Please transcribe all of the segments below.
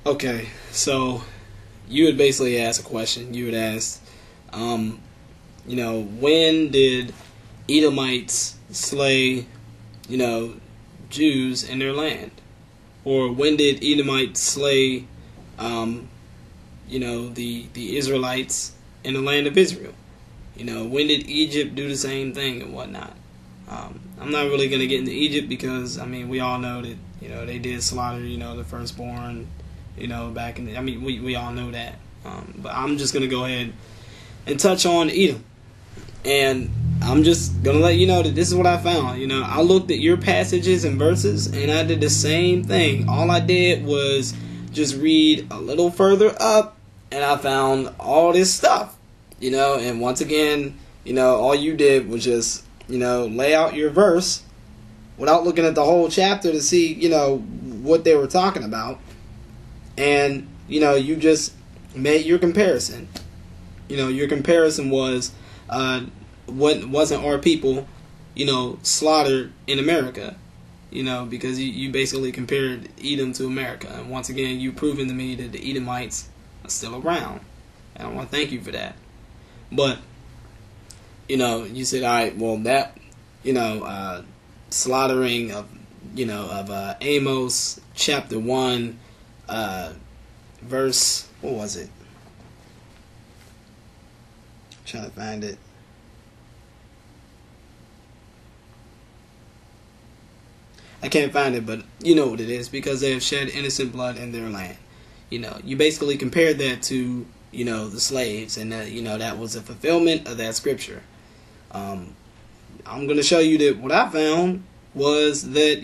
Okay, so you would basically ask a question. You would ask, when did Edomites slay, Jews in their land? Or when did Edomites slay, the Israelites in the land of Israel? When did Egypt do the same thing and whatnot? I'm not really going to get into Egypt because, we all know that, they did slaughter, the firstborn, back in the, we all know that. But I'm just going to go ahead and touch on Edom. And I'm just going to let you know that this is what I found. I looked at your passages and verses and I did the same thing. All I did was just read a little further up and I found all this stuff, and once again, all you did was just, lay out your verse without looking at the whole chapter to see, what they were talking about. And, you just made your comparison. Your comparison was, what wasn't our people, slaughtered in America, because you basically compared Edom to America. And once again, you've proven to me that the Edomites are still around. And I want to thank you for that. But, you said, all right, well, that, slaughtering of, of Amos chapter 1, verse, what was it? I'm trying to find it. I can't find it, but you know what it is, because they have shed innocent blood in their land. You basically compared that to, the slaves, and that, that was a fulfillment of that scripture. I'm going to show you that what I found was that,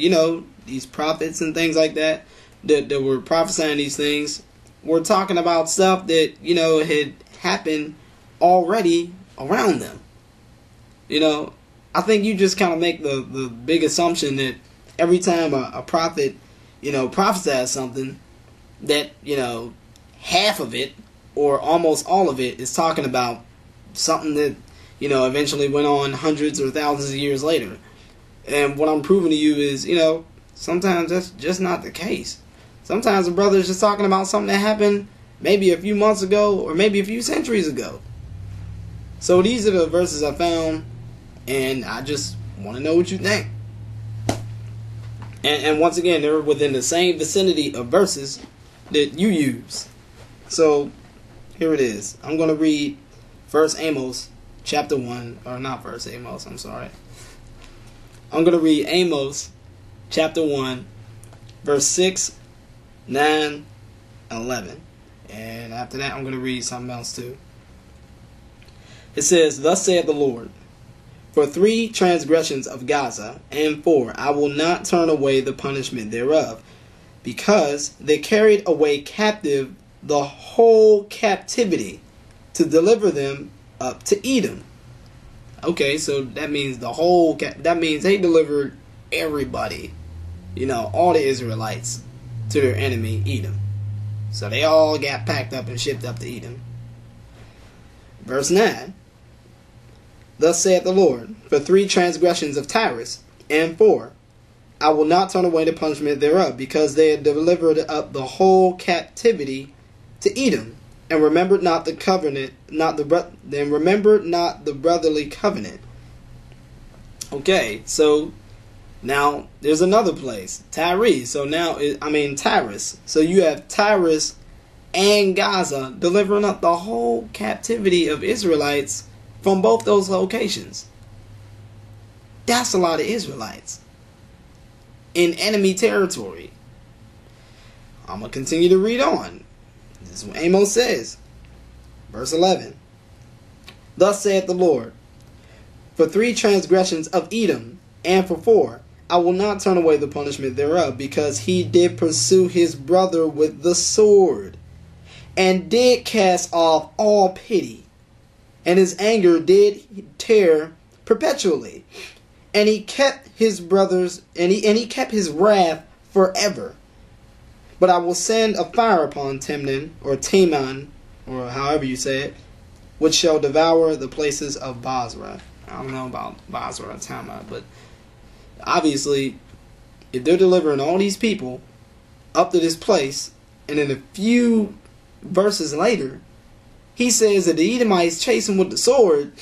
these prophets and things like that were prophesying these things were talking about stuff that, had happened already around them. I think you just kind of make the big assumption that every time a prophet, prophesies something, that, half of it or almost all of it is talking about something that, eventually went on hundreds or thousands of years later. And what I'm proving to you is, sometimes that's just not the case. Sometimes a brother is just talking about something that happened maybe a few months ago or maybe a few centuries ago. So these are the verses I found, and I just want to know what you think. And once again, they're within the same vicinity of verses that you use. So here it is. I'm going to read First Amos chapter 1, or not First Amos, I'm sorry. I'm going to read Amos chapter 1, verse 6, 9, and 11. And after that, I'm going to read something else too. It says, "Thus saith the Lord, for 3 transgressions of Gaza, and 4, I will not turn away the punishment thereof, because they carried away captive the whole captivity, to deliver them up to Edom." Okay, so that means that means they delivered everybody, all the Israelites, to their enemy Edom. So they all got packed up and shipped up to Edom. Verse 9. "Thus saith the Lord, for 3 transgressions of Tyrus, and 4, I will not turn away the punishment thereof, because they had delivered up the whole captivity to Edom, and remembered not the covenant, remembered not the brotherly covenant." Okay, so now there's another place, Tyrus. So now, Tyrus. So you have Tyrus and Gaza delivering up the whole captivity of Israelites from both those locations. That's a lot of Israelites in enemy territory. I'm going to continue to read on. This is what Amos says. Verse 11. "Thus saith the Lord, for 3 transgressions of Edom, and for 4, I will not turn away the punishment thereof, because he did pursue his brother with the sword, and did cast off all pity, and his anger did tear perpetually, and he kept his brothers, and he kept his wrath forever. But I will send a fire upon Timnan, or Teman, or however you say it, which shall devour the places of Basra." I don't know about Basra or Tama, but obviously, if they're delivering all these people up to this place, And then a few verses later, he says that the Edomites chase him with the sword,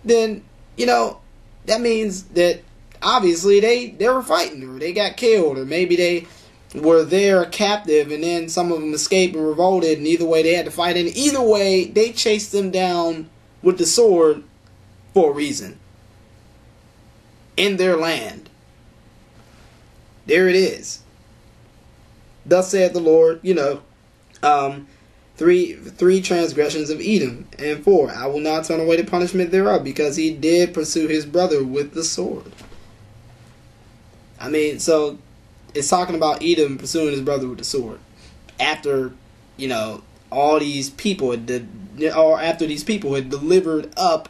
then, that means that obviously they were fighting, or they got killed, or maybe they were there captive and then some of them escaped and revolted, and either way they had to fight. And either way, they chased them down with the sword for a reason. In their land. There it is. Thus saith the Lord, three transgressions of Edom, and 4, I will not turn away the punishment thereof, because he did pursue his brother with the sword. I mean, so it's talking about Edom pursuing his brother with the sword. After, all these people after these people had delivered up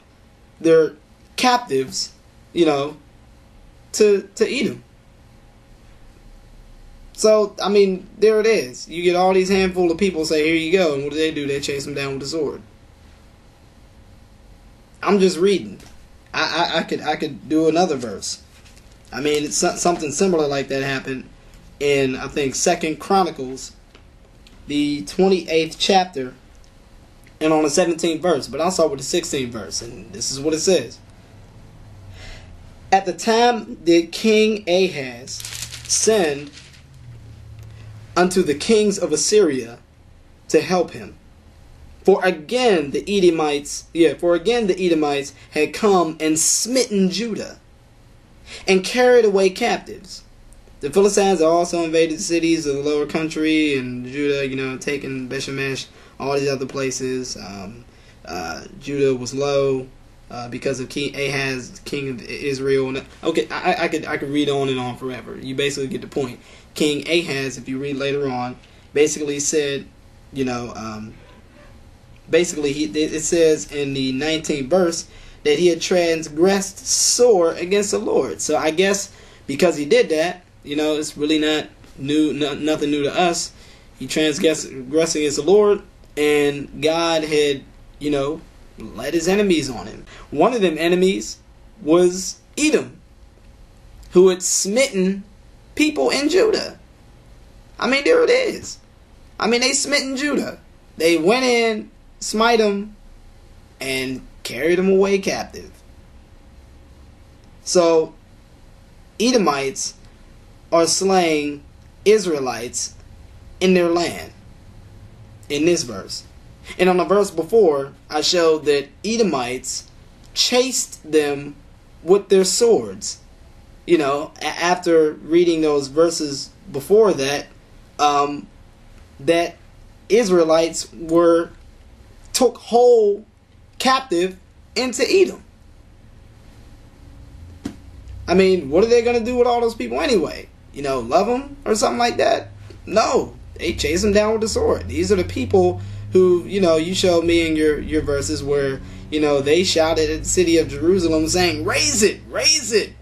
their captives, to Edom. So, I mean, there it is. You get all these handful of people say, here you go. And what do? They chase them down with the sword. I'm just reading. I could do another verse. I mean, it's something similar like that happened in, I think, 2 Chronicles, the 28th chapter, and on the 17th verse. But I'll start with the 16th verse, and this is what it says. At the time did King Ahaz send unto the kings of Assyria to help him. For again the Edomites had come and smitten Judah, and carried away captives. The Philistines also invaded the cities of the lower country, and Judah, taking Bethshemesh, all these other places. Judah was low because of King Ahaz, king of Israel. Okay, I could read on and on forever. You basically get the point. King Ahaz, if you read later on, basically said, it says in the 19th verse that he had transgressed sore against the Lord. So I guess because he did that, it's really not new, nothing new to us. He transgressed against the Lord, and God had, led his enemies on him. One of them enemies was Edom, who had smitten people in Judah. I mean, there it is. I mean, they smitten Judah. They went in, smite them, and carried them away captive. So, Edomites are slaying Israelites in their land. In this verse. And on the verse before, I showed that Edomites chased them with their swords. After reading those verses before that, that Israelites took whole captive into Edom. I mean, what are they going to do with all those people anyway? Love them or something like that? No, they chase them down with the sword. These are the people who, you showed me in your verses where, they shouted at the city of Jerusalem saying, raise it, raise it.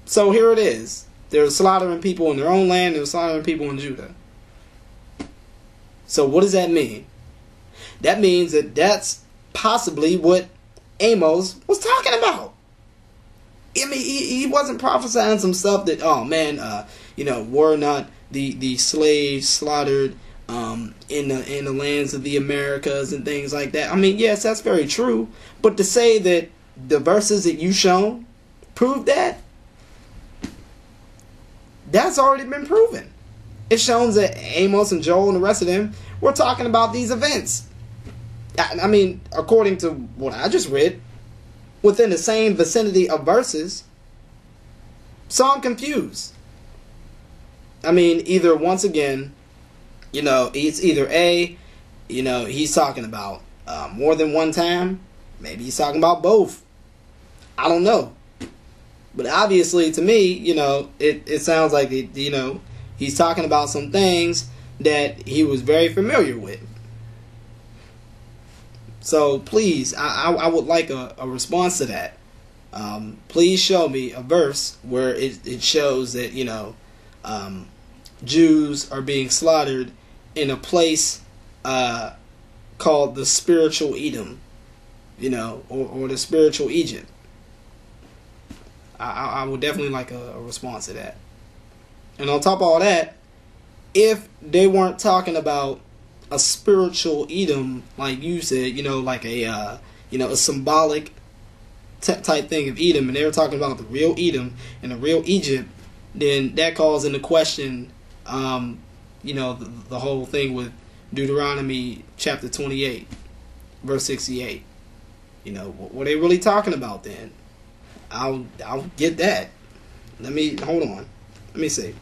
So here it is. They're slaughtering people in their own land. They're slaughtering people in Judah. So what does that mean? That means that that's possibly what Amos was talking about. I mean, he wasn't prophesying some stuff that, were not the slaves slaughtered in the lands of the Americas and things like that. I mean, yes, that's very true. But to say that the verses that you shown prove that, that's already been proven. It shows that Amos and Joel and the rest of them were talking about these events. I mean, according to what I just read, within the same vicinity of verses. So I'm confused. I mean, either, once again, it's either A, he's talking about more than one time. Maybe he's talking about both. I don't know. But obviously, to me, it sounds like, he's talking about some things that he was very familiar with. So, please, I would like a response to that. Please show me a verse where it shows that, Jews are being slaughtered in a place called the spiritual Edom, or the spiritual Egypt. I would definitely like a response to that. And on top of all that, if they weren't talking about a spiritual Edom, like you said, like a symbolic type thing of Edom, and they were talking about the real Edom and the real Egypt, then that calls into question, the whole thing with Deuteronomy chapter 28, verse 68. What are they really talking about then? I'll get that. Hold on. Let me see.